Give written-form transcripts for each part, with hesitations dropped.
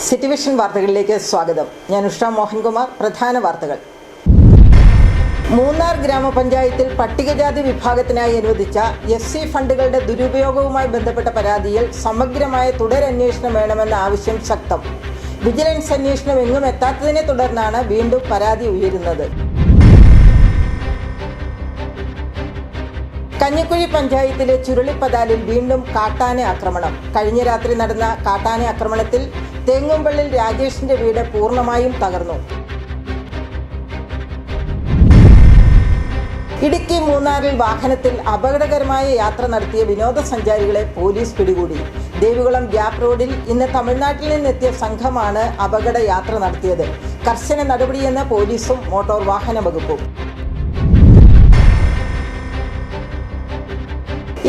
City vision വാർത്തകളിലേക്ക് സ്വാഗതം. ഞാൻ ഉഷ മോഹൻകുമാർ. പ്രധാന വാർത്തകൾ. മൂന്നാർ ഗ്രാമപഞ്ചായത്തിൽ പട്ടികജാതി വിഭാഗത്തിനായി അനുവദിച്ച SC ഫണ്ടുകളുടെ ദുരുപയോഗവുമായി ബന്ധപ്പെട്ട പരാതിയിൽ സമഗ്രമായ തുടരന്വേഷണം വേണമെന്ന ആവശ്യം ശക്തം. വിജിലൻസ് അന്വേഷണം എങ്ങും എത്താത്തതിനെ തുടർന്നാണ് വീണ്ടും പരാതി ഉയരുന്നത്. കഞ്ഞിക്കുഴി പഞ്ചായത്തിലെ ചുരുളിപ്പതാലിൽ വീണ്ടും കാട്ടാന ആക്രമണം. കഴിഞ്ഞ രാത്രി നടന്ന കാട്ടാന ആക്രമണത്തിൽ തേങ്ങുംപള്ളിൽ രാജേഷിന്റെ വീട് പൂർണ്ണമായും തകർന്നു. ഇടുക്കി മൂന്നാറിൽ വാഹനത്തിൽ അപകടകരമായ യാത്ര നടത്തിയ വിനോദസഞ്ചാരികളെ പോലീസ് പിടികൂടി. ദേവികുളം ഗ്യാപ് റോഡിൽ ഇന്ന് തമിഴ്നാട്ടിൽ നിന്നെത്തിയ സംഘമാണ് അപകട യാത്ര നടത്തിയത്. കർശന നടപടിയെന്ന് പോലീസും മോട്ടോർ വാഹന വകുപ്പും.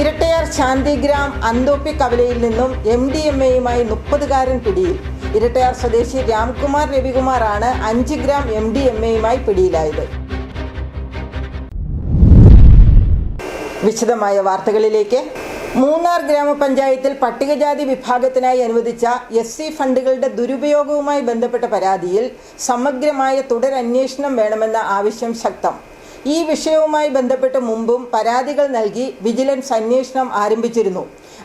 ഇരട്ടയാർ ശാന്തിഗ്രാം അന്തോപ്പി കവലയിൽ നിന്നും MDMAയുമായി 30കാരൻ പിടിയിൽ. ഇരട്ടയാർ സ്വദേശി രാംകുമാർ രവികുമാറാണ് 5 ഗ്രാം MDMAയുമായി പിടിയിലായത്. വിശദമായ വാർത്തകളിലേക്ക്. മൂന്നാർ ഗ്രാമപഞ്ചായത്തിൽ പട്ടികജാതി വിഭാഗത്തിനായി അനുവദിച്ച SC ഫണ്ടുകളുടെ ദുരുപയോഗവുമായി ബന്ധപ്പെട്ട പരാതിയിൽ സമഗ്രമായ തുടരന്വേഷണം വേണമെന്ന ആവശ്യം ശക്തം. ഈ വിഷയവുമായി ബന്ധപ്പെട്ട് മുമ്പും പരാതികൾ നൽകി വിജിലൻസ് അന്വേഷണം ആരംഭിച്ചിരുന്നു.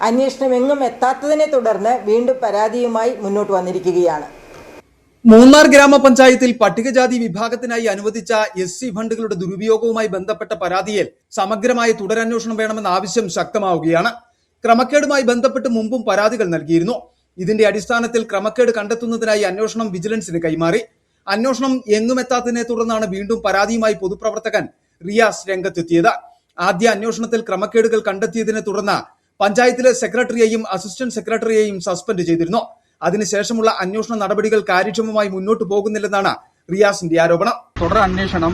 അന്വേഷണം എങ്ങും എത്താത്തതിനെ തുടർന്ന് വീണ്ടും പരാതിയുമായി മുന്നോട്ട് വന്നിരിക്കുകയാണ്. മൂന്നാർ ഗ്രാമപഞ്ചായത്തിൽ പട്ടികജാതി വിഭാഗത്തിനായി അനുവദിച്ച SC ഫണ്ടുകളുടെ ദുരുപയോഗവുമായി ബന്ധപ്പെട്ട പരാതിയിൽ സമഗ്രമായ തുടരന്വേഷണം വേണമെന്ന ആവശ്യം ശക്തമാവുകയാണ്. ക്രമക്കേടുമായി ബന്ധപ്പെട്ട് മുമ്പും പരാതികൾ നൽകിയിരുന്നു. ഇതിന്റെ അടിസ്ഥാനത്തിൽ ക്രമക്കേട് കണ്ടെത്തുന്നതിനായി അന്വേഷണം വിജിലൻസിന് കൈമാറി. അന്വേഷണം എങ്ങുമെത്താത്തതിനെ തുടർന്നാണ് വീണ്ടും പരാതിയുമായി പൊതുപ്രവർത്തകൻ റിയാസ് രംഗത്തെത്തിയത്. ആദ്യ അന്വേഷണത്തിൽ ക്രമക്കേടുകൾ കണ്ടെത്തിയതിനെ തുടർന്ന് പഞ്ചായത്തിലെ സെക്രട്ടറിയെയും അസിസ്റ്റന്റ് സെക്രട്ടറിയെയും സസ്പെൻഡ് ചെയ്തിരുന്നു. അതിനുശേഷമുള്ള അന്വേഷണ നടപടികൾ കാര്യക്ഷമമായി മുന്നോട്ട് പോകുന്നില്ലെന്നാണ് റിയാസിന്റെ ആരോപണം. തുടർ അന്വേഷണം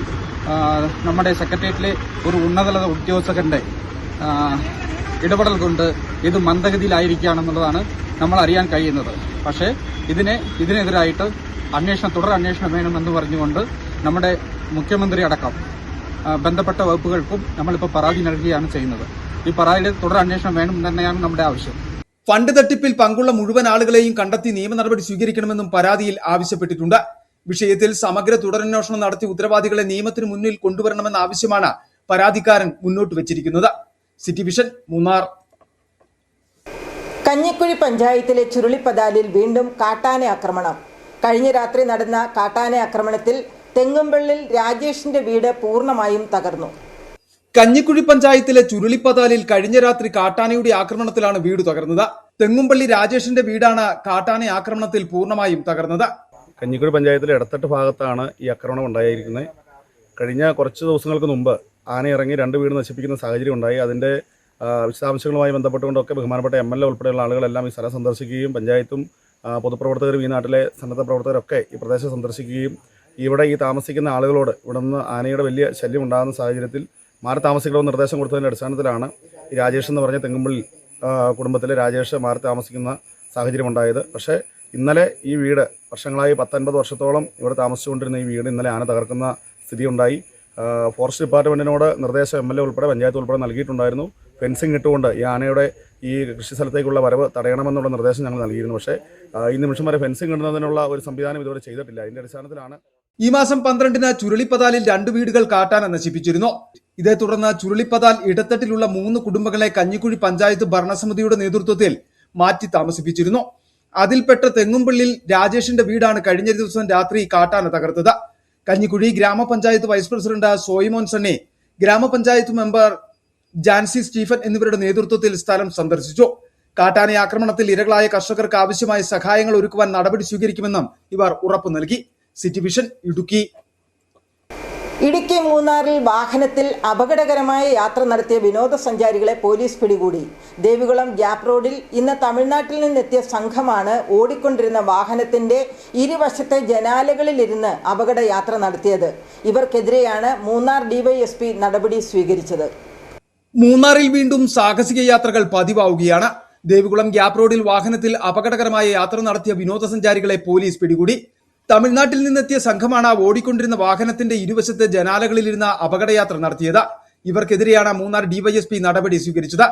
നമ്മുടെ സെക്രട്ടേറിയറ്റിലെ ഒരു ഉന്നതതല ഉദ്യോഗസ്ഥന്റെ ഇടപെടൽ കൊണ്ട് ഇത് മന്ദഗതിയിലായിരിക്കുകയാണെന്നുള്ളതാണ് നമ്മൾ അറിയാൻ കഴിയുന്നത്. പക്ഷേ ഇതിനെതിരായിട്ട് തുടർ അന്വേഷണം വേണമെന്ന് പറഞ്ഞുകൊണ്ട് നമ്മുടെ മുഖ്യമന്ത്രി അടക്കം ബന്ധപ്പെട്ട വകുപ്പുകൾക്കും നമ്മളിപ്പോൾ പരാതി നൽകുകയാണ് ചെയ്യുന്നത്. ഈ പരാതിയുടെ തുടർ അന്വേഷണം വേണം തന്നെയാണ് നമ്മുടെ ആവശ്യം. ഫണ്ട് തട്ടിപ്പിൽ പങ്കുള്ള മുഴുവൻ ആളുകളെയും കണ്ടെത്തി നിയമ നടപടി സ്വീകരിക്കണമെന്നും പരാതിയിൽ ആവശ്യപ്പെട്ടിട്ടുണ്ട്. വിഷയത്തിൽ സമഗ്ര തുടരന്വേഷണം നടത്തി ഉത്തരവാദികളെ നിയമത്തിന് മുന്നിൽ കൊണ്ടുവരണമെന്ന ആവശ്യമാണ് പരാതിക്കാരൻ മുന്നോട്ട് വെച്ചിരിക്കുന്നത്. City Vision Munnar. കഞ്ഞിക്കുഴി പഞ്ചായത്തിലെ ചുരുളിപ്പതാലിൽ വീണ്ടും കാട്ടാന ആക്രമണം. കഴിഞ്ഞ രാത്രി നടന്ന കാട്ടാന ആക്രമണത്തിൽ തെങ്ങുംപള്ളിൽ രാജേഷിന്റെ വീട് പൂർണ്ണമായും തകർന്നു. കഞ്ഞിക്കുഴി പഞ്ചായത്തിലെ ചുരുളിപ്പതാലിൽ കഴിഞ്ഞ രാത്രി കാട്ടാനയുടെ ആക്രമണത്തിലാണ് വീട് തകർന്നത്. തെങ്ങുംപള്ളി രാജേഷിന്റെ വീടാണ് കാട്ടാന ആക്രമണത്തിൽ പൂർണ്ണമായും തകർന്നത്. കഞ്ഞിക്കുഴി പഞ്ചായത്തിലെ ഇടത്തട്ട് ഭാഗത്താണ് ഈ ആക്രമണം ഉണ്ടായിരിക്കുന്നത്. കഴിഞ്ഞ കുറച്ച് ദിവസങ്ങൾക്ക് മുമ്പ് ആന ഇറങ്ങി 2 വീട് നശിപ്പിക്കുന്ന സാഹചര്യം ഉണ്ടായി. അതിന്റെ വിശദാംശങ്ങളുമായി ബന്ധപ്പെട്ടുകൊണ്ടൊക്കെ ബഹുമാനപ്പെട്ട MLA ഉൾപ്പെടെയുള്ള ആളുകളെല്ലാം ഈ സ്ഥലം സന്ദർശിക്കുകയും പഞ്ചായത്തും പൊതുപ്രവർത്തകരും ഈ നാട്ടിലെ സന്നദ്ധ പ്രവർത്തകരൊക്കെ ഈ പ്രദേശം സന്ദർശിക്കുകയും ഇവിടെ ഈ താമസിക്കുന്ന ആളുകളോട് ഇവിടെ നിന്ന് ആനയുടെ വലിയ ശല്യം ഉണ്ടാകുന്ന സാഹചര്യത്തിൽ മാറി താമസിക്കണമെന്ന് നിർദ്ദേശം കൊടുത്തതിൻ്റെ അടിസ്ഥാനത്തിലാണ് ഈ രാജേഷ് എന്ന് പറഞ്ഞ തെങ്ങുംപള്ളി കുടുംബത്തിലെ രാജേഷ് മാറി താമസിക്കുന്ന സാഹചര്യം ഉണ്ടായത്. പക്ഷേ ഇന്നലെ ഈ വീട് വർഷങ്ങളായി 10-50 വർഷത്തോളം ഇവിടെ താമസിച്ചുകൊണ്ടിരുന്ന ഈ വീട് ഇന്നലെ ആന തകർക്കുന്ന സ്ഥിതി ഉണ്ടായി. ഫോറസ്റ്റ് ഡിപ്പാർട്ട്മെൻറ്റിനോട് നിർദ്ദേശം MLA ഉൾപ്പെടെ പഞ്ചായത്ത് ഉൾപ്പെടെ നൽകിയിട്ടുണ്ടായിരുന്നു. ഫെൻസിങ് ഇട്ടുകൊണ്ട് ഈ ആനയുടെ ഈ കൃഷി സ്ഥലത്തേക്കുള്ള വരവ് തടയണമെന്നുള്ള നിർദ്ദേശം ഞങ്ങൾ നൽകിയിരുന്നു. പക്ഷേ ഈ നിമിഷം വരെ ഫെൻസിങ് ഇടുന്നതിനുള്ള ഒരു സംവിധാനം ഇതുവരെ ചെയ്തിട്ടില്ല. അതിന്റെ അടിസ്ഥാനത്തിലാണ് ഈ മാസം 12-ന് ചുരുളിപ്പതാലിൽ 2 വീടുകൾ കാട്ടാന നശിപ്പിച്ചിരുന്നു. ഇതേ തുടർന്ന് ചുരുളിപ്പതാൽ ഇടത്തട്ടിലുള്ള 3 കുടുംബങ്ങളെ കഞ്ഞിക്കുഴി പഞ്ചായത്ത് ഭരണസമിതിയുടെ നേതൃത്വത്തിൽ മാറ്റി താമസിപ്പിച്ചിരുന്നു. അതിൽപ്പെട്ട തെങ്ങുംപള്ളിയിൽ രാജേഷിന്റെ വീടാണ് കഴിഞ്ഞ ദിവസം രാത്രി കാട്ടാന തകർത്തത്. കഞ്ഞിക്കുഴി ഗ്രാമപഞ്ചായത്ത് വൈസ് പ്രസിഡന്റ് സോയിമോൻ സണ്ണി, ഗ്രാമപഞ്ചായത്ത് മെമ്പർ ജാൻസി സ്റ്റീഫൻ എന്നിവരുടെ നേതൃത്വത്തിൽ സ്ഥലം സന്ദർശിച്ചു. കാട്ടാന ആക്രമണത്തിൽ ഇരകളായ കർഷകർക്ക് ആവശ്യമായ സഹായങ്ങൾ ഒരുക്കുവാൻ നടപടി സ്വീകരിക്കുമെന്നും ഇവർ ഉറപ്പു നൽകി. City Vision Idukki. ഇടുക്കി മൂന്നാറിൽ വാഹനത്തിൽ അപകടകരമായ യാത്ര നടത്തിയ വിനോദസഞ്ചാരികളെ പോലീസ് പിടികൂടി. ദേവികുളം ഗ്യാപ് റോഡിൽ ഇന്ന് തമിഴ്നാട്ടിൽ നിന്നെത്തിയ സംഘമാണ് ഓടിക്കൊണ്ടിരുന്ന വാഹനത്തിന്റെ ഇരുവശത്തെ ജനാലകളിലിരുന്ന് അപകട യാത്ര നടത്തിയത്. ഇവർക്കെതിരെയാണ് മൂന്നാർ DYSP നടപടി സ്വീകരിച്ചത്. മൂന്നാറിൽ വീണ്ടും സാഹസിക യാത്രകൾ പതിവാവുകയാണ്. ദേവികുളം ഗ്യാപ് റോഡിൽ വാഹനത്തിൽ അപകടകരമായ യാത്ര നടത്തിയ വിനോദസഞ്ചാരികളെ പോലീസ് പിടികൂടി. തമിഴ്നാട്ടിൽ നിന്നെത്തിയ സംഘമാണ് ഓടിക്കൊണ്ടിരുന്ന വാഹനത്തിന്റെ ഇരുവശത്തെ ജനാലകളിലിരുന്ന അപകടയാത്ര നടത്തിയത്. ഇവർക്കെതിരെയാണ് മൂന്നാർ DYSP നടപടി സ്വീകരിച്ചത്.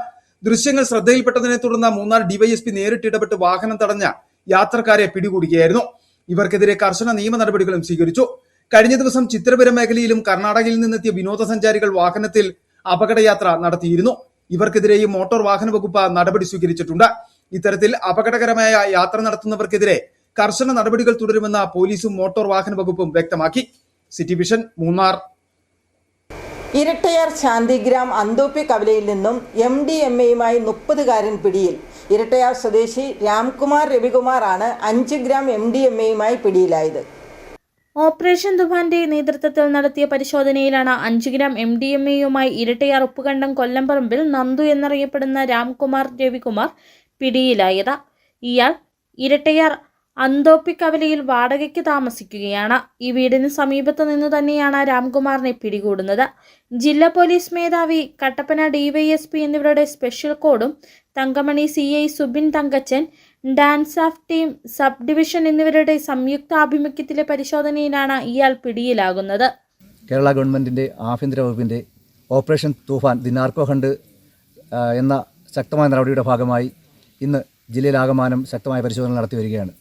ദൃശ്യങ്ങൾ ശ്രദ്ധയിൽപ്പെട്ടതിനെ തുടർന്ന് മൂന്നാർ DYSP നേരിട്ടിടപെട്ട് വാഹനം തടഞ്ഞ യാത്രക്കാരെ പിടികൂടുകയായിരുന്നു. ഇവർക്കെതിരെ കർശന നിയമ നടപടികളും സ്വീകരിച്ചു. കഴിഞ്ഞ ദിവസം ചിത്രപുരം മേഖലയിലും കർണാടകയിൽ നിന്നെത്തിയ വിനോദസഞ്ചാരികൾ വാഹനത്തിൽ അപകടയാത്ര നടത്തിയിരുന്നു. ഇവർക്കെതിരെയും മോട്ടോർ വാഹന വകുപ്പ് നടപടി സ്വീകരിച്ചിട്ടുണ്ട്. ഇത്തരത്തിൽ അപകടകരമായ യാത്ര നടത്തുന്നവർക്കെതിരെ കർശന നടപടികൾ തുടരുമെന്ന് പോലീസും മോട്ടോർ വാഹന വകുപ്പും വ്യക്തമാക്കി. City Vision, Munnar. ഇരട്ടയാർ ശാന്തിഗ്രാം അന്തോപ്പി കവലയിൽ നിന്നും MDMAയുമായി 30കാരൻ പിടിയിൽ. ഇരട്ടയാർ സ്വദേശി രാംകുമാർ രവികുമാർ ആണ് 5 ഗ്രാം MDMAയുമായി പിടിയിലായത്. ഓപ്പറേഷൻ തുഫാന്റെ നേതൃത്വത്തിൽ നടത്തിയ പരിശോധനയിലാണ് 5 ഗ്രാം MDMAയുമായി ഇരട്ടയാർ ഉപ്പുകണ്ടം കൊല്ലംപറമ്പിൽ നന്ദു എന്നറിയപ്പെടുന്ന രാംകുമാർ രവികുമാർ പിടിയിലായത്. ഇയാൾ ഇരട്ടയാർ അന്തോപ്പി കവലയിൽ വാടകയ്ക്ക് താമസിക്കുകയാണ്. ഈ വീടിന് സമീപത്തു നിന്നു തന്നെയാണ് രാംകുമാറിനെ പിടികൂടുന്നത്. ജില്ലാ പോലീസ് മേധാവി, കട്ടപ്പന DYSP എന്നിവരുടെ സ്പെഷ്യൽ കോഡും Thankamani CI Subin Thankachan, dance of team sub division എന്നിവരുടെ സംയുക്ത ആഭിമുഖ്യത്തിലെ പരിശോധനയിലാണ് ഇയാൾ പിടിയിലാകുന്നത്. കേരള ഗവൺമെൻറ്റിൻ്റെ ആഭ്യന്തര വകുപ്പിൻ്റെ operation Toofan the narco hunt എന്ന ശക്തമായ നടപടിയുടെ ഭാഗമായി ഇന്ന് ജില്ലയിലാകമാനം ശക്തമായ പരിശോധന നടത്തി വരികയാണ്.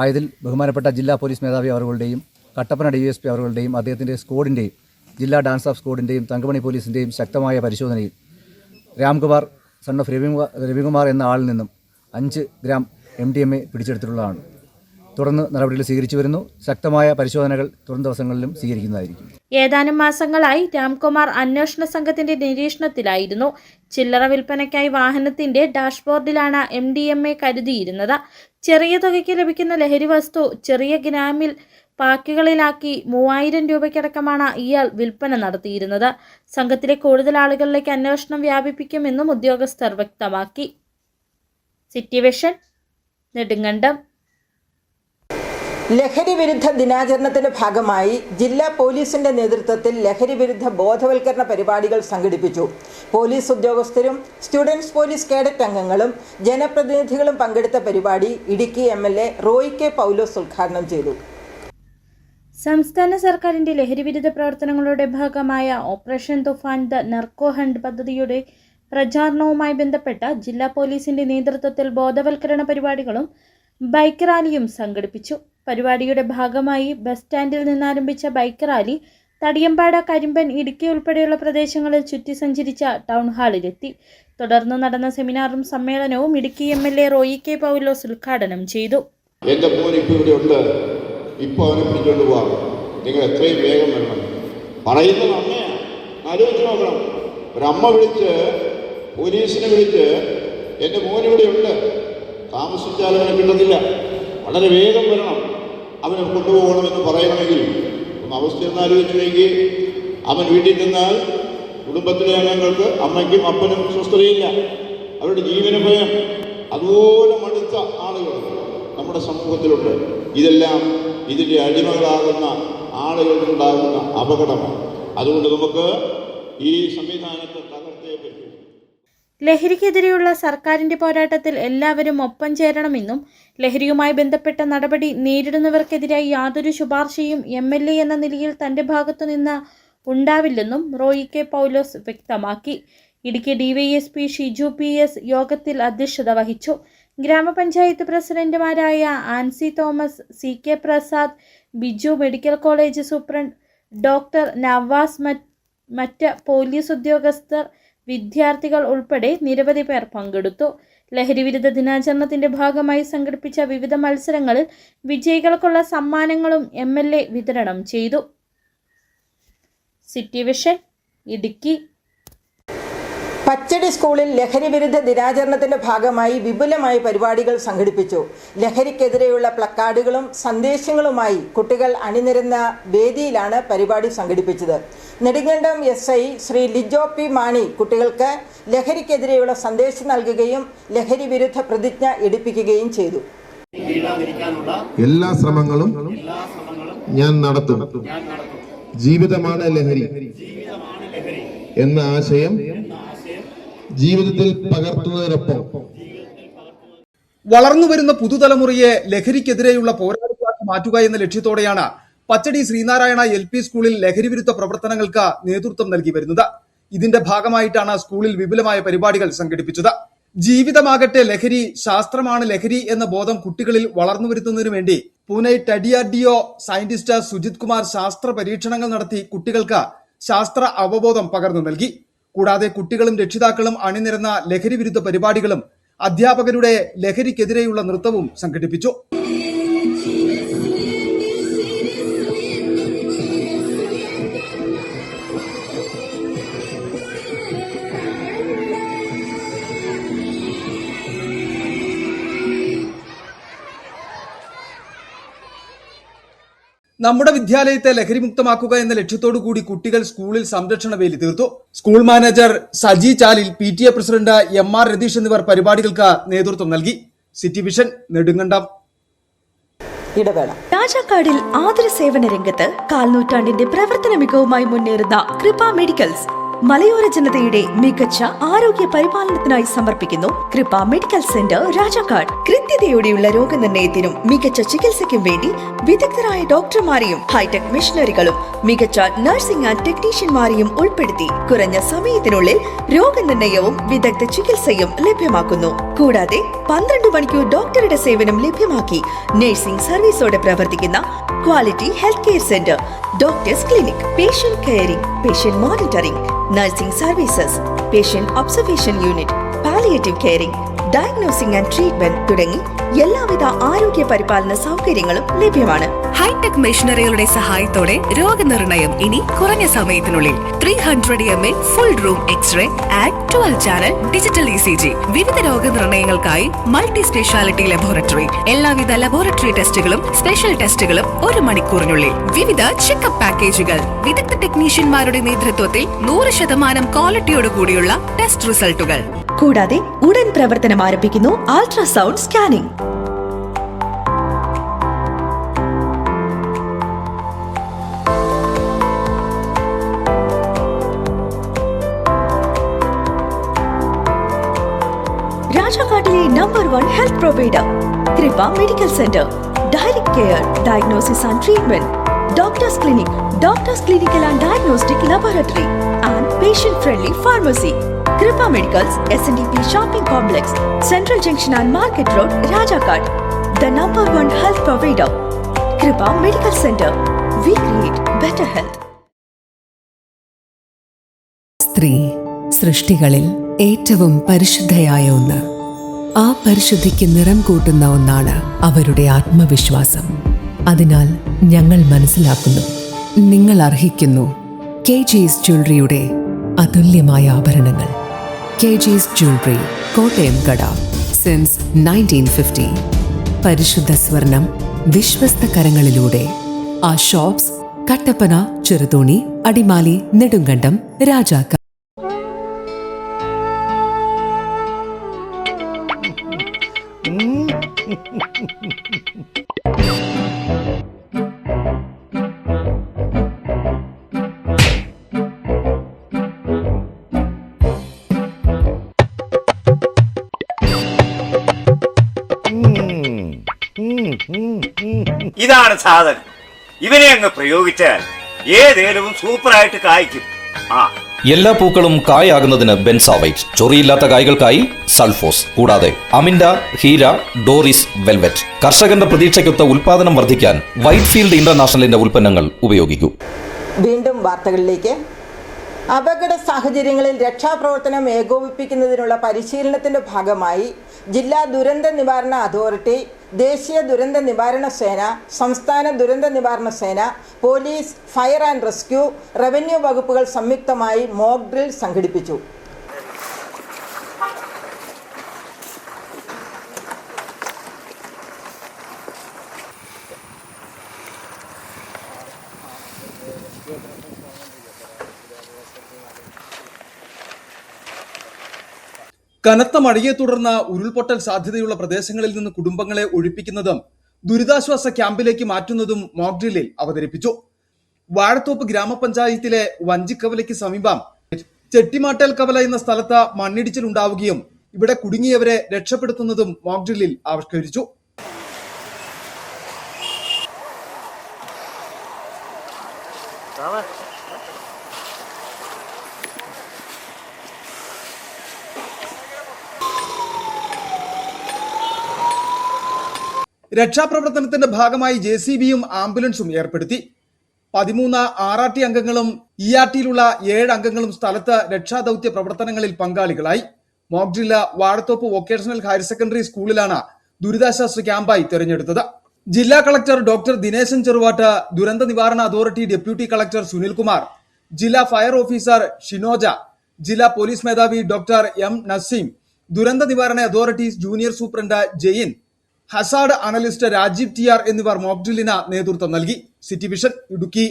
ആയതിൽ ബഹുമാനപ്പെട്ട ജില്ലാ പോലീസ് മേധാവി അവരുടെയും കട്ടപ്പന DYSP അവരുടെയും അദ്ദേഹത്തിൻ്റെ സ്ക്വാഡിൻ്റെയും ജില്ലാ ഡാൻസ് ഓഫ് സ്ക്വാഡിൻ്റെയും തങ്കമണി പോലീസിൻ്റെയും ശക്തമായ പരിശോധനയിൽ രാംകുമാർ സൺ ഓഫ് രവികുമാർ എന്ന ആളിൽ നിന്നും 5 ഗ്രാം MDMA പിടിച്ചെടുത്തിട്ടുള്ളതാണ്. തുടർന്ന് നടപടികൾ സ്വീകരിച്ചു വരുന്നു. ശക്തമായ പരിശോധനകൾ തുടർന്ന ദിവസങ്ങളിലും സ്വീകരിക്കുന്നതായിരിക്കും. ഏതാനും മാസങ്ങളായി രാംകുമാർ അന്വേഷണ സംഘത്തിന്റെ നിരീക്ഷണത്തിലായിരുന്നു. ചില്ലറ വിൽപ്പനയ്ക്കായി വാഹനത്തിന്റെ ഡാഷ്ബോർഡിലാണ് MDMA കരുതിയിരുന്നത്. ചെറിയ തുകയ്ക്ക് ലഭിക്കുന്ന ലഹരി വസ്തു ചെറിയ ഗ്രാമിൽ പാക്കുകളിലാക്കി 3000 രൂപയ്ക്കടക്കമാണ് ഇയാൾ വിൽപ്പന നടത്തിയിരുന്നത്. സംഘത്തിലെ കൂടുതൽ ആളുകളിലേക്ക് അന്വേഷണം വ്യാപിപ്പിക്കുമെന്നും ഉദ്യോഗസ്ഥർ വ്യക്തമാക്കി. City Vision, Nedumkandam. ലഹരി വിരുദ്ധ ദിനാചരണത്തിന്റെ ഭാഗമായി ജില്ലാ പോലീസിന്റെ നേതൃത്വത്തിൽ ലഹരി വിരുദ്ധ ബോധവൽക്കരണ പരിപാടികൾ സംഘടിപ്പിച്ചു. പോലീസ് ഉദ്യോഗസ്ഥരും സ്റ്റുഡൻസ് പോലീസ് കേഡറ്റ് അംഗങ്ങളും ജനപ്രതിനിധികളും പങ്കെടുത്ത പരിപാടി ഇടുക്കി MLA റോയ് കെ പൗലോസ് ഉദ്ഘാടനം ചെയ്തു. സംസ്ഥാന സർക്കാരിന്റെ ലഹരിവിരുദ്ധ പ്രവർത്തനങ്ങളുടെ ഭാഗമായ operation Toofan the narco hunt പദ്ധതിയുടെ പ്രചാരണവുമായി ബന്ധപ്പെട്ട ജില്ലാ പോലീസിന്റെ നേതൃത്വത്തിൽ ബോധവൽക്കരണ പരിപാടികളും ബൈക്ക് റാലിയും സംഘടിപ്പിച്ചു. പരിപാടിയുടെ ഭാഗമായി ബസ് സ്റ്റാൻഡിൽ നിന്നാരംഭിച്ച ബൈക്ക് റാലി തടിയമ്പാട, കരിമ്പൻ, ഇടുക്കി ഉൾപ്പെടെയുള്ള പ്രദേശങ്ങളിൽ ചുറ്റി സഞ്ചരിച്ച ടൗൺ ഹാളിലെത്തി. തുടർന്ന് നടന്ന സെമിനാറും സമ്മേളനവും ഇടുക്കി MLA റോയി കെ പൗലോസ് ഉദ്ഘാടനം ചെയ്തു. എൻ്റെ മോൻ ഇപ്പോൾ ഇവിടെ ഉണ്ട്, ഇപ്പോൾ അവനെ പിടിച്ചുകൊണ്ട് പോകാം, നിങ്ങൾ എത്രയും വേഗം വരണം പറയുന്നത് അമ്മയാണ്. ആലോചിച്ച് നോക്കണം. ഒരമ്മ വിളിച്ച് പോലീസിനെ വിളിച്ച് എൻ്റെ മോൻ ഇവിടെ ഉണ്ട്, താമസിച്ചാൽ അവനെ കിട്ടത്തില്ല, വളരെ വേഗം വരണം, അവനെ കൊണ്ടുപോകണമെന്ന് പറയണമെങ്കിൽ ഒന്ന് അവസ്ഥയൊന്ന് ആലോചിച്ചുവെങ്കിൽ അവൻ വീട്ടിൽ നിന്നാൽ കുടുംബത്തിലെ അംഗങ്ങൾക്ക്, അമ്മയ്ക്കും അപ്പനും സ്വസ്ഥതയില്ല, അവരുടെ ജീവന ഭയം. അതുപോലെ മടുത്ത ആളുകൾ നമ്മുടെ സമൂഹത്തിലുണ്ട്. ഇതെല്ലാം ഇതിൻ്റെ അടിമകളാകുന്ന ആളുകൾക്കുണ്ടാകുന്ന അപകടമാണ്. അതുകൊണ്ട് നമുക്ക് ഈ സംവിധാനത്തെ തകർത്തേ പറ്റൂ. ലഹരിക്കെതിരെയുള്ള സർക്കാരിന്റെ പോരാട്ടത്തിൽ എല്ലാവരും ഒപ്പം ചേരണമെന്നും ലഹരിയുമായി ബന്ധപ്പെട്ട നടപടി നേരിടുന്നവർക്കെതിരായി യാതൊരു ശുപാർശയും MLA എന്ന നിലയിൽ തന്റെ ഭാഗത്തു നിന്ന് ഉണ്ടാവില്ലെന്നും റോയി കെ പൗലോസ് വ്യക്തമാക്കി. ഇടുക്കി DYSP ഷിജു PS യോഗത്തിൽ അധ്യക്ഷത വഹിച്ചു. ഗ്രാമപഞ്ചായത്ത് പ്രസിഡന്റുമാരായ Ancy Thomas, CK Prasad, Biju, medical college superintendent doctor Navas, മറ്റ് പോലീസ് ഉദ്യോഗസ്ഥർ, വിദ്യാർത്ഥികൾ ഉൾപ്പെടെ നിരവധി പേർ പങ്കെടുത്തു. ലഹരിവിരുദ്ധ ദിനാചരണത്തിന്റെ ഭാഗമായി സംഘടിപ്പിച്ച വിവിധ മത്സരങ്ങളിൽ വിജയികൾക്കുള്ള സമ്മാനങ്ങളും MLA വിതരണം ചെയ്തു. City Vision, Idukki. പച്ചടി സ്കൂളിൽ ലഹരി വിരുദ്ധ ദിനാചരണത്തിന്റെ ഭാഗമായി വിപുലമായ പരിപാടികൾ സംഘടിപ്പിച്ചു. ലഹരിക്കെതിരെയുള്ള പ്ലക്കാർഡുകളും സന്ദേശങ്ങളുമായി കുട്ടികൾ അണിനിരന്ന വേദിയിലാണ് പരിപാടി സംഘടിപ്പിച്ചത്. നെടുങ്കണ്ടം SI ശ്രീ ലിജോ P മാണി കുട്ടികൾക്ക് ലഹരിക്കെതിരെയുള്ള സന്ദേശം നൽകുകയും ലഹരി വിരുദ്ധ പ്രതിജ്ഞ എടുപ്പിക്കുകയും ചെയ്തു. എല്ലാ ശ്രമങ്ങളും ഞാൻ നടത്തും. ജീവിതമാണ് ലഹരി എന്ന ആശയം ജീവിതത്തിൽ പകർത്തുന്നതിനൊപ്പം വളർന്നുവരുന്ന പുതുതലമുറയെ ലഹരിക്കെതിരെയുള്ള പോരാട്ടമാക്കി മാറ്റുക എന്ന ലക്ഷ്യത്തോടെയാണ് പച്ചടി ശ്രീനാരായണ LP സ്കൂളിൽ ലഹരി വിരുദ്ധ പ്രവർത്തനങ്ങൾക്ക് നേതൃത്വം നൽകി വരുന്നത്. ഇതിന്റെ ഭാഗമായിട്ടാണ് സ്കൂളിൽ വിപുലമായ പരിപാടികൾ സംഘടിപ്പിച്ചത്. ജീവിതമാകട്ടെ ലഹരി, ശാസ്ത്രമാണ് ലഹരി എന്ന ബോധം കുട്ടികളിൽ വളർന്നു വരുത്തുന്നതിനു വേണ്ടി പൂനെ TDRDO സയന്റിസ്റ്റ് സുജിത് കുമാർ ശാസ്ത്ര പരീക്ഷണങ്ങൾ നടത്തി കുട്ടികൾക്ക് ശാസ്ത്ര അവബോധം പകർന്നു നൽകി. കൂടാതെ കുട്ടികളും രക്ഷിതാക്കളും അണിനിരന്ന ലഹരി വിരുദ്ധ പരിപാടികളും അധ്യാപകരുടെ ലഹരിക്കെതിരെയുള്ള നൃത്തവും സംഘടിപ്പിച്ചു. നമ്മുടെ വിദ്യാലയത്തെ ലഹരിമുക്തമാക്കുക എന്ന ലക്ഷ്യത്തോടു കൂടി കുട്ടികൾ സ്കൂളിൽ സംരക്ഷണ വേലി തീർത്തു. School manager Saji Chalil, PTA president MR Ratheesh എന്നിവർ പരിപാടികൾക്ക് നേതൃത്വം നൽകി. City Vision, Nedumkandam. ഇടവേള. രാജാക്കാടിൽ ആതുര സേവന രംഗത്ത് കാൽനൂറ്റാണ്ടിന്റെ പ്രവർത്തന മികവുമായി മുന്നേറുന്ന കൃപ മെഡിക്കൽസ് മലയോര ജനതയുടെ മികച്ച ആരോഗ്യ പരിപാലനത്തിനായി സമർപ്പിക്കുന്നു കൃപ മെഡിക്കൽ സെന്റർ രാജാക്കാട്. കൃത്യതയോടെയുള്ള രോഗനിർണയത്തിനും മികച്ച ചികിത്സയ്ക്കും വേണ്ടി വിദഗ്ധരായ ഡോക്ടർമാരെയും ഹൈടെക് മെഷീനറികളും മികച്ച നഴ്സിംഗ് ആൻഡ് ടെക്നീഷ്യന്മാരെയും ഉൾപ്പെടുത്തി കുറഞ്ഞ സമയത്തിനുള്ളിൽ രോഗനിർണയവും വിദഗ്ധ ചികിത്സയും ലഭ്യമാക്കുന്നു. കൂടാതെ 12 മണിക്കൂർ ഡോക്ടറുടെ സേവനം ലഭ്യമാക്കി നഴ്സിംഗ് സർവീസോടെ പ്രവർത്തിക്കുന്ന quality health care centre, doctors clinic, patient caring, patient monitoring, nursing services, patient observation unit, palliative caring, diagnosing and treatment തുടങ്ങി എല്ലാവിധ ആരോഗ്യ പരിപാലന സൗകര്യങ്ങളും ലഭ്യമാണ്. ഹൈടെക് മെഷീനറികളുടെ സഹായത്തോടെ രോഗനിർണയം ഇനി കുറഞ്ഞ സമയത്തിനുള്ളിൽ. 300 ml full room X ray and 12 channel digital ECG. വിവിധ രോഗനിർണയങ്ങൾക്കായി മൾട്ടി സ്പെഷ്യാലിറ്റി ലബോറട്ടറി. എല്ലാവിധ ലബോറട്ടറി ടെസ്റ്റുകളും സ്പെഷ്യൽ ടെസ്റ്റുകളും 1 മണിക്കൂറിനുള്ളിൽ. വിവിധ ചെക്കപ്പ് പാക്കേജുകൾ. വിദഗ്ധ ടെക്നീഷ്യന്മാരുടെ നേതൃത്വത്തിൽ 100% ക്വാളിറ്റിയോടുകൂടിയുള്ള ടെസ്റ്റ് റിസൾട്ടുകൾ. കൂടാതെ ഉടൻ പ്രവർത്തനം ആരംഭിക്കുന്നു അൾട്രാസൗണ്ട് സ്കാനിംഗ്. രാജാക്കാട്ടിലെ number 1 health provider Kripa medical centre. Direct care, diagnosis and treatment, doctors clinic, doctors clinical and diagnostic laboratory and patient friendly pharmacy. Kripa medicals, SNDP shopping complex, central junction and market road, Rajakkad. The number 1 health provider, Kripa medical centre. We create better health. സ്ത്രീ സൃഷ്ടികളിൽ ഏറ്റവും പരിശുദ്ധയായ ഒന്ന്. ആ പരിശുദ്ധിക്ക് നിറം കൂട്ടുന്ന ഒന്നാണ് അവരുടെ ആത്മവിശ്വാസം. അതിനാൽ ഞങ്ങൾ മനസ്സിലാക്കുന്നു, നിങ്ങൾ അർഹിക്കുന്നു KG's ജ്വല്ലറിയുടെ അതുല്യമായ ആഭരണങ്ങൾ. KG's ജ്വല്ലറി, കോട്ടയം കട, സിൻസ് 1950. പരിശുദ്ധ സ്വർണം വിശ്വസ്ത കരങ്ങളിലൂടെ. ആ ഷോപ്സ് കട്ടപ്പന, ചെറുതോണി, അടിമാലി, നെടുങ്കണ്ടം, രാജാക്കാട്. ഇതാണ് സാധനം. ഇവനെ അങ്ങ് പ്രയോഗിച്ചാൽ ഏതേലും സൂപ്പറായിട്ട് കായ്ക്കും. എല്ലാ പൂക്കളും കായാകുന്നതിന് ബെൻസാവൈറ്റ്, ചൊറിയില്ലാത്ത കായ്കൾക്കായി സൾഫോസ്, കൂടാതെ അമിൻഡ, ഹീര, ഡോറിസ്, വെൽവെറ്റ്. കർഷകന്റെ പ്രതീക്ഷയ്ക്കൊത്ത ഉൽപാദനം വർദ്ധിക്കാൻ വൈറ്റ്ഫീൽഡ് ഇന്റർനാഷണലിന്റെ ഉൽപ്പന്നങ്ങൾ ഉപയോഗിക്കൂ. വീണ്ടും വാർത്തകളിലേക്ക്. അപകട സാഹചര്യങ്ങളിൽ രക്ഷാപ്രവർത്തനം ഏകോപിപ്പിക്കുന്നതിനുള്ള പരിശീലനത്തിന്റെ ഭാഗമായി ജില്ലാ ദുരന്ത നിവാരണ അതോറിറ്റി, ദേശീയ ദുരന്ത നിവാരണ സേന, സംസ്ഥാന ദുരന്ത നിവാരണ സേന, police, fire and rescue, revenue വകുപ്പുകൾ സംയുക്തമായി മോക്ക് ഡ്രിൽ സംഘടിപ്പിച്ചു. കനത്ത മഴയെ തുടർന്ന് ഉരുൾപൊട്ടൽ സാധ്യതയുള്ള പ്രദേശങ്ങളിൽ നിന്ന് കുടുംബങ്ങളെ ഒഴിപ്പിക്കുന്നതും ദുരിതാശ്വാസ ക്യാമ്പിലേക്ക് മാറ്റുന്നതും മോക്ക് ഡ്രില്ലിൽ അവതരിപ്പിച്ചു. വാഴത്തോപ്പ് ഗ്രാമപഞ്ചായത്തിലെ വഞ്ചിക്കവലയ്ക്ക് സമീപം ചെട്ടിമാട്ടേൽ കവല എന്ന സ്ഥലത്ത് മണ്ണിടിച്ചിലുണ്ടാവുകയും ഇവിടെ കുടുങ്ങിയവരെ രക്ഷപ്പെടുത്തുന്നതും മോക്ക് ഡ്രില്ലിൽ ആവിഷ്കരിച്ചു. രക്ഷാപ്രവർത്തനത്തിന്റെ ഭാഗമായി JCBയും ആംബുലൻസും ഏർപ്പെടുത്തി. 13 RRT അംഗങ്ങളും ERTയിലുള്ള 7 അംഗങ്ങളും സ്ഥലത്ത് രക്ഷാദൌത്യ പ്രവർത്തനങ്ങളിൽ പങ്കാളികളായി. മോക്ക് ജില്ല വാഴത്തോപ്പ് വൊക്കേഷണൽ ഹയർ സെക്കൻഡറി സ്കൂളിലാണ് ദുരിതാശ്വാസ ക്യാമ്പായി തെരഞ്ഞെടുത്തത്. ജില്ലാ കളക്ടർ ഡോക്ടർ ദിനേശൻ ചെറുവാട്ട്, ദുരന്ത നിവാരണ അതോറിറ്റി ഡെപ്യൂട്ടി കളക്ടർ സുനിൽകുമാർ, ജില്ലാ ഫയർ ഓഫീസർ ഷിനോജ, ജില്ലാ പോലീസ് മേധാവി ഡോക്ടർ M നസീം, ദുരന്ത നിവാരണ authorities junior superintendent Jain, hazard analyst Rajeev TR എന്നിവർ മോക്ക് ഡ്രില്ലിന് നേതൃത്വം നൽകി. City Vision Idukki.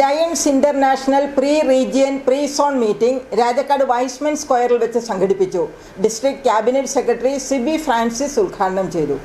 Lions International pre region pre zone meeting Rajakkad Y's Men സ്ക്വയറിൽ വെച്ച് സംഘടിപ്പിച്ചു. District cabinet secretary Sibi Francis ഉദ്ഘാടനം ചെയ്തു.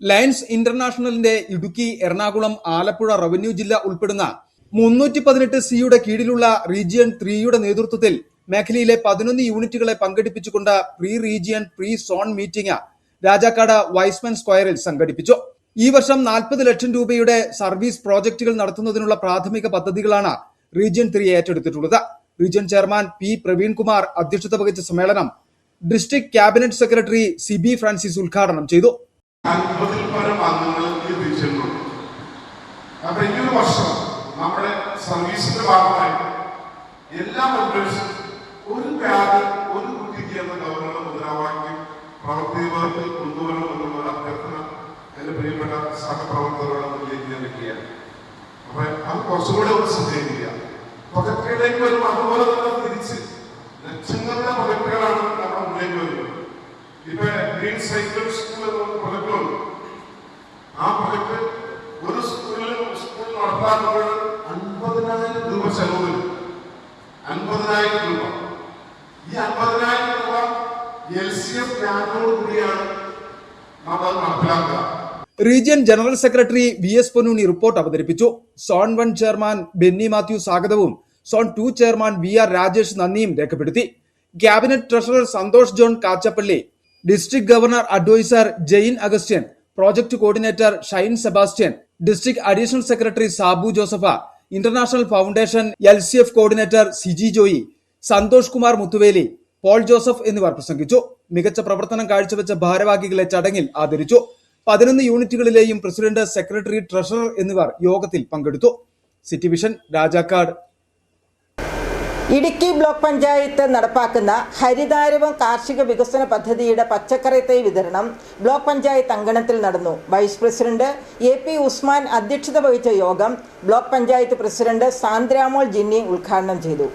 ലയൺസ് ഇന്റർനാഷണലിന്റെ ഇടുക്കി, എറണാകുളം, ആലപ്പുഴ റവന്യൂ ജില്ല ഉൾപ്പെടുന്ന 318C കീഴിലുള്ള റീജിയൻ 3യുടെ നേതൃത്വത്തിൽ മേഖലയിലെ 11 യൂണിറ്റുകളെ പങ്കെടുപ്പിച്ചുകൊണ്ട് pre region pre zone meeting Rajakkad Y's Men സ്ക്വയറിൽ സംഘടിപ്പിച്ചു. ഈ വർഷം 40 ലക്ഷം രൂപയുടെ സർവീസ് പ്രോജക്റ്റുകൾ നടത്തുന്നതിനുള്ള പ്രാഥമിക പദ്ധതികളാണ് റീജിയൻ 3 ഏറ്റെടുത്തിട്ടുള്ളത്. റീജിയൻ ചെയർമാൻ P പ്രവീൺകുമാർ അധ്യക്ഷത വഹിച്ച സമ്മേളനം district cabinet secretary Sibi Francis ഉദ്ഘാടനം ചെയ്തു. നമ്മുടെ സർവീസിന്റെ ഭാഗമായി എല്ലാ മെമ്പേഴ്സും ഒരു ബാഗ് ഒരു കുട്ടിക്ക് എന്ന ഗവർണറുടെ മുദ്രാവാക്യം പ്രവർത്തികർക്ക് കൊണ്ടുവരണമെന്നുള്ള ഒരു അഭ്യർത്ഥന എന്റെ പ്രിയപ്പെട്ട സഹപ്രവർത്തകരുടെ മുന്നിലേക്ക് ഞാൻ വെക്കുകയാണ്. അപ്പൊ അത് കുറച്ചുകൂടെ ഒന്ന് ശ്രദ്ധിക്കുക. പ്രൊജക്ടുകളിലേക്ക് വരും അതുപോലെ തന്നെ തിരിച്ച് ലക്ഷങ്ങളുടെ പ്രൊജക്ടുകളാണ് നമ്മുടെ മുന്നിലേക്ക് വരുന്നത്. ഇപ്പൊ ഗ്രീൻ സൈക്കിൾ സ്കൂൾ എന്ന പ്രൊജക്ടുണ്ട്. ആ പ്രൊജക്ട് ഒരു സ്കൂൾ നടത്താറുമ്പോൾ 50,000 രൂപ ചെലവ് വരും. 50,000 രൂപ. ഈ 50,000 രൂപ LCF ഗ്രാന്റോട് കൂടിയാണ് നമ്മൾ നടപ്പിലാക്കുക. Region general secretary VS Ponnuni report അവതരിപ്പിച്ചു. സോൺ 1 ചെയർമാൻ ബെന്നി മാത്യു സ്വാഗതവും സോൺ 2 ചെയർമാൻ VR രാജേഷ് നന്ദിയും രേഖപ്പെടുത്തി. Cabinet treasurer Santhosh John Kachappally, district governor adviser Jain Augustine, project coordinator Shine Sebastian, district additional secretary Sabu Joseph, international foundation LCF coordinator Siji Joy, Santhosh Kumar Muthuveli, Paul Joseph എന്നിവർ പ്രസംഗിച്ചു. മികച്ച പ്രവർത്തനം കാഴ്ചവെച്ച ഭാരവാഹികളെ ചടങ്ങിൽ ആദരിച്ചു. 11 യൂണിറ്റുകളിലെയും പ്രസിഡന്റ്, സെക്രട്ടറി, ട്രഷറർ എന്നിവർ യോഗത്തിൽ പങ്കെടുത്തു. City vision Rajakkad. Idukki block panchayat നടപ്പാക്കുന്ന ഹരിതാരവം കാർഷിക വികസന പദ്ധതിയുടെ പച്ചക്കറി തൈ വിതരണം ബ്ലോക്ക് പഞ്ചായത്ത് അങ്കണത്തിൽ നടന്നു. വൈസ് പ്രസിഡന്റ് AP ഉസ്മാൻ അധ്യക്ഷത വഹിച്ച യോഗം ബ്ലോക്ക് പഞ്ചായത്ത് പ്രസിഡന്റ് സാന്ദ്രാമോൾ ജിന്നി ഉദ്ഘാടനം ചെയ്തു.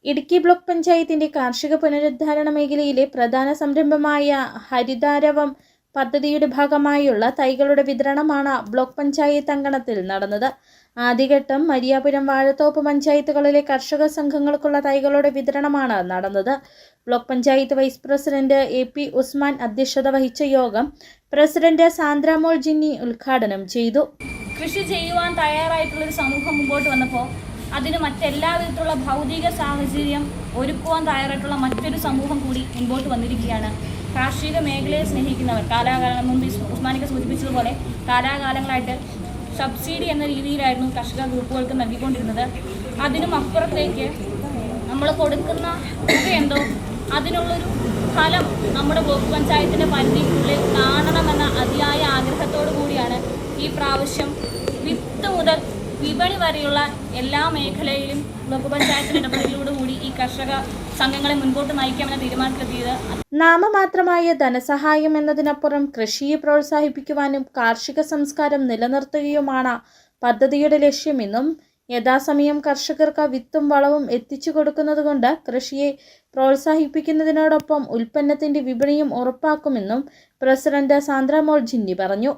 ഇടുക്കി ബ്ലോക്ക് പഞ്ചായത്തിന്റെ കാർഷിക പുനരുദ്ധാരണ മേഖലയിലെ പ്രധാന സംരംഭമായ ഹരിതാരവം പദ്ധതിയുടെ ഭാഗമായുള്ള തൈകളുടെ വിതരണമാണ് ബ്ലോക്ക് പഞ്ചായത്ത് അങ്കണത്തിൽ നടന്നത്. ആദ്യഘട്ടം മരിയാപുരം, വാഴത്തോപ്പ് പഞ്ചായത്തുകളിലെ കർഷക സംഘങ്ങൾക്കുള്ള തൈകളുടെ വിതരണമാണ് നടന്നത്. Block panchayat vice president AP Usman അധ്യക്ഷത വഹിച്ച യോഗം പ്രസിഡന്റ് സാന്ദ്രാമോൾ ജിന്നി ഉദ്ഘാടനം ചെയ്തു. കൃഷി ചെയ്യുവാൻ തയ്യാറായിട്ടുള്ളൊരു സമൂഹം മുമ്പോട്ട് വന്നപ്പോൾ അതിന് മറ്റെല്ലാ വിധത്തിലുള്ള ഭൗതിക സാഹചര്യം ഒരുക്കുവാൻ തയ്യാറായിട്ടുള്ള മറ്റൊരു സമൂഹം കൂടി മുൻപോട്ട് വന്നിരിക്കുകയാണ്. കാർഷിക മേഖലയെ സ്നേഹിക്കുന്നവർ കാലാകാലം മുമ്പ് ഉസ്മാനിക്ക് സൂചിപ്പിച്ചതുപോലെ കാലാകാലങ്ങളായിട്ട് സബ്സിഡി എന്ന രീതിയിലായിരുന്നു കർഷക ഗ്രൂപ്പുകൾക്ക് നൽകിക്കൊണ്ടിരുന്നത്. അതിനും അപ്പുറത്തേക്ക് നമ്മൾ കൊടുക്കുന്ന എന്തോ അതിനുള്ളൊരു ഫലം നമ്മുടെ ബ്ലോക്ക് പഞ്ചായത്തിൻ്റെ പരിധിക്കുള്ളിൽ കാണണമെന്ന അതിയായ ആഗ്രഹത്തോടു കൂടിയാണ് ഈ പ്രാവശ്യം വിത്ത് മുതൽ വിപണി വരെയുള്ള എല്ലാ മേഖലയിലും ബ്ലോക്ക് പഞ്ചായത്തിന്റെ ഇടപെടലിലൂടെ ഈ കർഷക സംഘങ്ങളെ മുൻപോട്ട് നയിക്കാമെന്ന തീരുമാനത്തിലെത്തിയത്. നാമമാത്രമായ ധനസഹായം എന്നതിനപ്പുറം കൃഷിയെ പ്രോത്സാഹിപ്പിക്കുവാനും കാർഷിക സംസ്കാരം നിലനിർത്തുകയുമാണ് പദ്ധതിയുടെ ലക്ഷ്യമെന്നും യഥാസമയം കർഷകർക്ക് വിത്തും വളവും എത്തിച്ചു കൊടുക്കുന്നതുകൊണ്ട് കൃഷിയെ പ്രോത്സാഹിപ്പിക്കുന്നതിനോടൊപ്പം ഉൽപ്പന്നത്തിന്റെ വിപണിയും ഉറപ്പാക്കുമെന്നും പ്രസിഡന്റ് സാന്ദ്രാമോൾ ജിന്നി പറഞ്ഞു.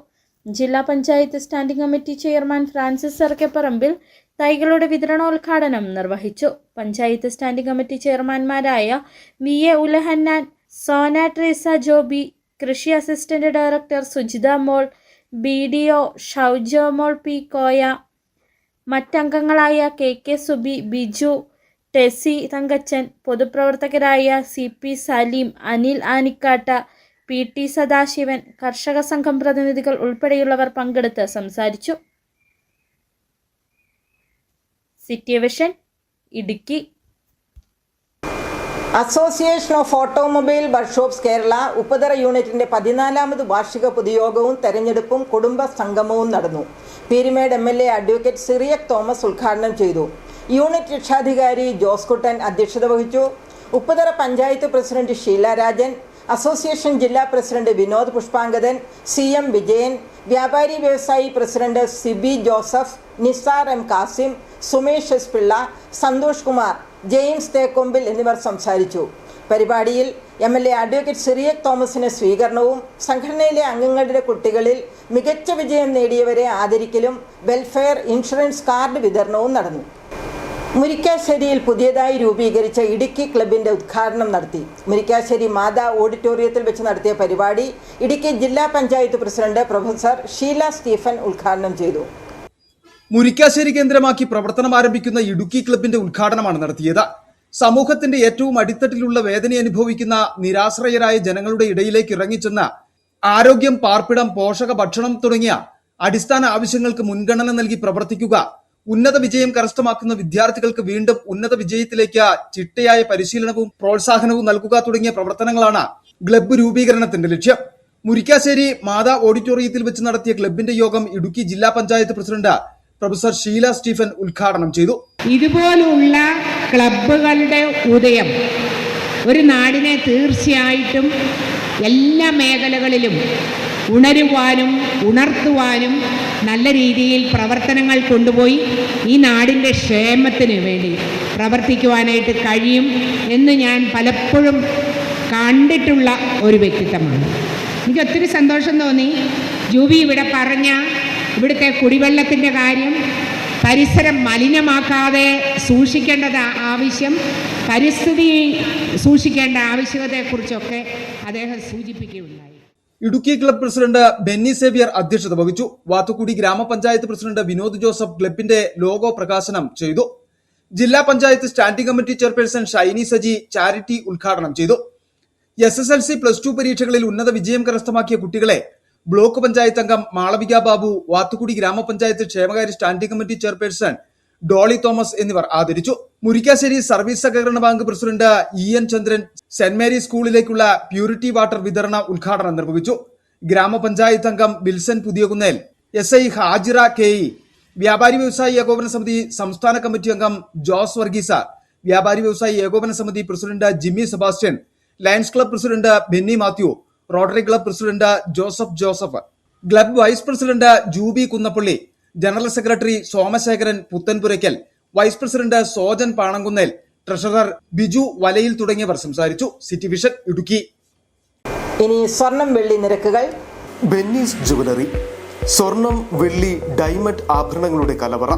ജില്ലാ panchayat standing committee chairman Francis Arakkaparambil തൈകളുടെ വിതരണോദ്ഘാടനം നിർവഹിച്ചു. പഞ്ചായത്ത് സ്റ്റാൻഡിംഗ് കമ്മിറ്റി ചെയർമാൻമാരായ VA ഉലഹന്നാൻ, സോന ട്രീസ ജോബി, കൃഷി assistant director Sujitha Mol, BDO Shoujomol P Koya, മറ്റംഗങ്ങളായ KK സുബി, ബിജു, ടെസി തങ്കച്ചൻ, പൊതുപ്രവർത്തകരായ CP സലീം, അനിൽ ആനിക്കാട്ട, PT സദാശിവൻ, കർഷക സംഘം പ്രതിനിധികൾ ഉൾപ്പെടെയുള്ളവർ പങ്കെടുത്ത് സംസാരിച്ചു. City Vision Idukki. Association of automobile workshops Kerala Upputhara യൂണിറ്റിന്റെ 14ാമത് വാർഷിക പൊതുയോഗവും തെരഞ്ഞെടുപ്പും കുടുംബ സംഗമവും നടന്നു. Peerumedu MLA advocate Cyriac Thomas ഉദ്ഘാടനം ചെയ്തു. യൂണിറ്റ് രക്ഷാധികാരി ജോസ് കുട്ടൻ അധ്യക്ഷത വഹിച്ചു. ഉപ്പതറ പഞ്ചായത്ത് പ്രസിഡന്റ് ഷീല രാജൻ, അസോസിയേഷൻ ജില്ലാ പ്രസിഡന്റ് വിനോദ് പുഷ്പാങ്കദൻ, CM വിജയൻ, വ്യാപാരി വ്യവസായി president Sibi Joseph, Nisar M Kasim, Sumesh S Pillai, Santhosh Kumar, James Thekkombil എന്നിവർ സംസാരിച്ചു. പരിപാടിയിൽ MLA അഡ്വക്കേറ്റ് സിറിയക് തോമസിന് സ്വീകരണവും സംഘടനയിലെ അംഗങ്ങളുടെ കുട്ടികളിൽ മികച്ച വിജയം നേടിയവരെ ആദരിക്കലും വെൽഫെയർ ഇൻഷുറൻസ് കാർഡ് വിതരണവും നടന്നു. മുരിക്കാശ്ശേരിയിൽ പുതിയതായി രൂപീകരിച്ച ഇടുക്കി ക്ലബിന്റെ ഉദ്ഘാടനം നടത്തി. മുരിക്കാശ്ശേരി മാതാ ഓഡിറ്റോറിയത്തിൽ വെച്ച് നടത്തിയ പരിപാടി ഇടുക്കി ജില്ലാ panchayat president professor Sheela Stephen ഉദ്ഘാടനം ചെയ്തു. മുരിക്കാശ്ശേരി കേന്ദ്രമാക്കി പ്രവർത്തനം ആരംഭിക്കുന്ന ഇടുക്കി ക്ലബിന്റെ ഉദ്ഘാടനമാണ് നടത്തിയത്. സമൂഹത്തിന്റെ ഏറ്റവും അടിത്തട്ടിലുള്ള വേദന അനുഭവിക്കുന്ന നിരാശ്രയരായ ജനങ്ങളുടെ ഇടയിലേക്ക് ഇറങ്ങിച്ചെന്ന് ആരോഗ്യം, പാർപ്പിടം, പോഷക ഭക്ഷണം തുടങ്ങിയ അടിസ്ഥാന ആവശ്യങ്ങൾക്ക് മുൻഗണന നൽകി പ്രവർത്തിക്കുക, ഉന്നത വിജയം കരസ്ഥമാക്കുന്ന വിദ്യാർത്ഥികൾക്ക് വീണ്ടും ഉന്നത വിജയത്തിലേക്ക് ചിട്ടയായ പരിശീലനവും പ്രോത്സാഹനവും നൽകുക തുടങ്ങിയ പ്രവർത്തനങ്ങളാണ് ക്ലബ്ബ് രൂപീകരണത്തിന്റെ ലക്ഷ്യം. മുരിക്കാശ്ശേരി മാതാ ഓഡിറ്റോറിയത്തിൽ വെച്ച് നടത്തിയ ക്ലബിന്റെ യോഗം ഇടുക്കി ജില്ലാ panchayat president professor Sheela Stephen ഉദ്ഘാടനം ചെയ്തു. ഇതുപോലുള്ള ക്ലബ്ബുകളുടെ ഉദയം ഒരു നാടിനെ തീർച്ചയായിട്ടും എല്ലാ മേഖലകളിലും ഉണരുവാനും ഉണർത്തുവാനും നല്ല രീതിയിൽ പ്രവർത്തനങ്ങൾ കൊണ്ടുപോയി ഈ നാടിൻ്റെ ക്ഷേമത്തിന് വേണ്ടി പ്രവർത്തിക്കുവാനായിട്ട് കഴിയും എന്ന് ഞാൻ പലപ്പോഴും കണ്ടിട്ടുള്ള ഒരു വ്യക്തിത്വമാണ്. എനിക്ക് ഒത്തിരി സന്തോഷം തോന്നി. ജൂബി ഇവിടെ പറഞ്ഞ ഇവിടുത്തെ കുടിവെള്ളത്തിൻ്റെ കാര്യം, പരിസരം മലിനമാക്കാതെ സൂക്ഷിക്കേണ്ടത് ആവശ്യം, പരിസ്ഥിതി സൂക്ഷിക്കേണ്ട ആവശ്യകതയെക്കുറിച്ചൊക്കെ അദ്ദേഹം സൂചിപ്പിക്കുകയുണ്ടായി. Idukki club president Benny Xavier അധ്യക്ഷത വഹിച്ചു. വാത്തുക്കുടി ഗ്രാമപഞ്ചായത്ത് പ്രസിഡന്റ് വിനോദ് ജോസഫ് ക്ലബിന്റെ ലോഗോ പ്രകാശനം ചെയ്തു. ജില്ലാ panchayat standing committee chairperson Shiny Saji charity ഉദ്ഘാടനം ചെയ്തു. SSLC +2 പരീക്ഷകളിൽ ഉന്നത വിജയം കരസ്ഥമാക്കിയ കുട്ടികളെ ബ്ലോക്ക് പഞ്ചായത്ത് അംഗം മാളവിക ബാബു, വാത്തുക്കുടി ഗ്രാമപഞ്ചായത്ത് ക്ഷേമകാര്യ standing committee chairperson Dolly Thomas എന്നിവർ ആദരിച്ചു. മുരിക്കാശ്ശേരി സർവീസ് സഹകരണ bank president EN Chandran saint Mary's സ്കൂളിലേക്കുള്ള പ്യൂരിറ്റി വാട്ടർ വിതരണ ഉദ്ഘാടനം നിർവഹിച്ചു. ഗ്രാമപഞ്ചായത്ത് അംഗം Wilson Puthiyakunnel, SI Hajira KE, വ്യാപാരി വ്യവസായി ഏകോപന സമിതി സംസ്ഥാന കമ്മിറ്റി അംഗം ജോസ് വർഗീസ, വ്യാപാരി വ്യവസായി ഏകോപന സമിതി president Jimmy Sebastian, Lions club president Benny Mathew, rotary club president Joseph, club vice president Juby Kunnappally, general secretary Somasekharan Puthenpurakkal, vice president Sojan Panankunnel, treasurer Biju Valayil തുടങ്ങിയവർ സംസാരിച്ചു. City Vision Idukki. ഇനി സ്വർണം വെള്ളി നിരക്കുകൾ. ബെന്നീസ് ജുവലറി, സ്വർണം, വെള്ളി, ഡയമണ്ട് ആഭരണങ്ങളുടെ കലവറ.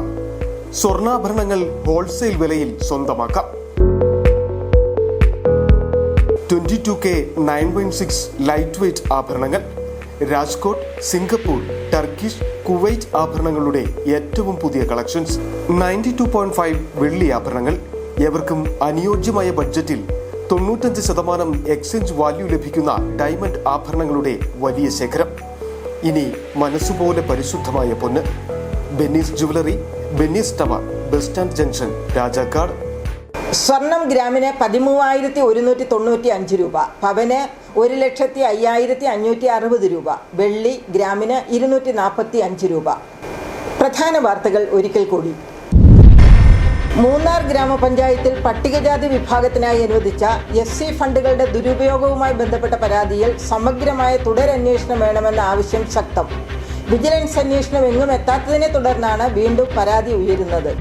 സ്വർണ്ണാഭരണങ്ങൾ ഹോൾസെയിൽ വിലയിൽ സ്വന്തമാക്കാം. 22K 9.6 ലൈറ്റ് വെയ്റ്റ് ആഭരണങ്ങൾ, രാജ്കോട്ട്, സിംഗപ്പൂർ, ടർക്കിഷ്, കുവൈറ്റ് ആഭരണങ്ങളുടെ ഏറ്റവും പുതിയ കളക്ഷൻസ്. 92.5 വെള്ളി ആഭരണങ്ങൾ. ഏവർക്കും അനുയോജ്യമായ ബഡ്ജറ്റിൽ 95% എക്സ്ചേഞ്ച് വാല്യൂ ലഭിക്കുന്ന ഡയമണ്ട് ആഭരണങ്ങളുടെ വലിയ ശേഖരം. ഇനി മനസ്സുപോലെ പരിശുദ്ധമായ പൊന്ന്. Benny's jewellery, Benny's tower, bus stand junction, Rajakkad. സ്വർണം ഗ്രാമിന് 13,195 രൂപ, പവന് 1,05,560 രൂപ, വെള്ളി ഗ്രാമിന് 245 രൂപ. പ്രധാന വാർത്തകൾ ഒരിക്കൽ കൂടി. മൂന്നാർ ഗ്രാമപഞ്ചായത്തിൽ പട്ടികജാതി വിഭാഗത്തിനായി അനുവദിച്ച SC ഫണ്ടുകളുടെ ദുരുപയോഗവുമായി ബന്ധപ്പെട്ട പരാതിയിൽ സമഗ്രമായ തുടരന്വേഷണം വേണമെന്ന ആവശ്യം ശക്തം. വിജിലൻസ് അന്വേഷണം എങ്ങും എത്താത്തതിനെ തുടർന്നാണ് വീണ്ടും പരാതി ഉയരുന്നത്.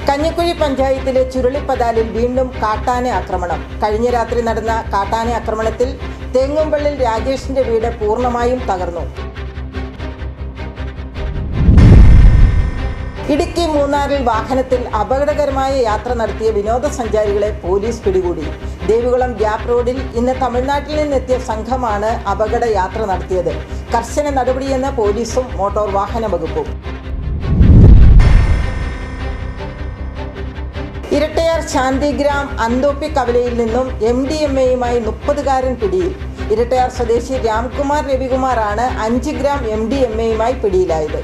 കഞ്ഞിക്കുഴി പഞ്ചായത്തിലെ ചുരുളിപ്പതാലിൽ വീണ്ടും കാട്ടാന ആക്രമണം. കഴിഞ്ഞ രാത്രി നടന്ന കാട്ടാന ആക്രമണത്തിൽ തേങ്ങുംപള്ളിൽ രാജേഷിന്റെ വീട് പൂർണ്ണമായും തകർന്നു. ഇടുക്കി മൂന്നാറിൽ വാഹനത്തിൽ അപകടകരമായ യാത്ര നടത്തിയ വിനോദസഞ്ചാരികളെ പോലീസ് പിടികൂടി. ദേവികുളം ഗ്യാപ് റോഡിൽ ഇന്ന് തമിഴ്നാട്ടിൽ നിന്നെത്തിയ സംഘമാണ് അപകട യാത്ര നടത്തിയത്. കർശന നടപടിയെന്ന് പോലീസും മോട്ടോർ വാഹന വകുപ്പും. ഇരട്ടയാർ ശാന്തിഗ്രാം അന്തോപ്പി കവലയിൽ നിന്നും MDMAയുമായി 30കാരൻ പിടിയിൽ. ഇരട്ടയാർ സ്വദേശി രാംകുമാർ രവികുമാറാണ് 5 ഗ്രാം MDMAയുമായി പിടിയിലായത്.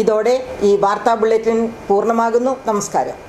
ഇതോടെ ഈ വാർത്താ ബുള്ളറ്റിൻ പൂർണ്ണമാകുന്നു. നമസ്കാരം.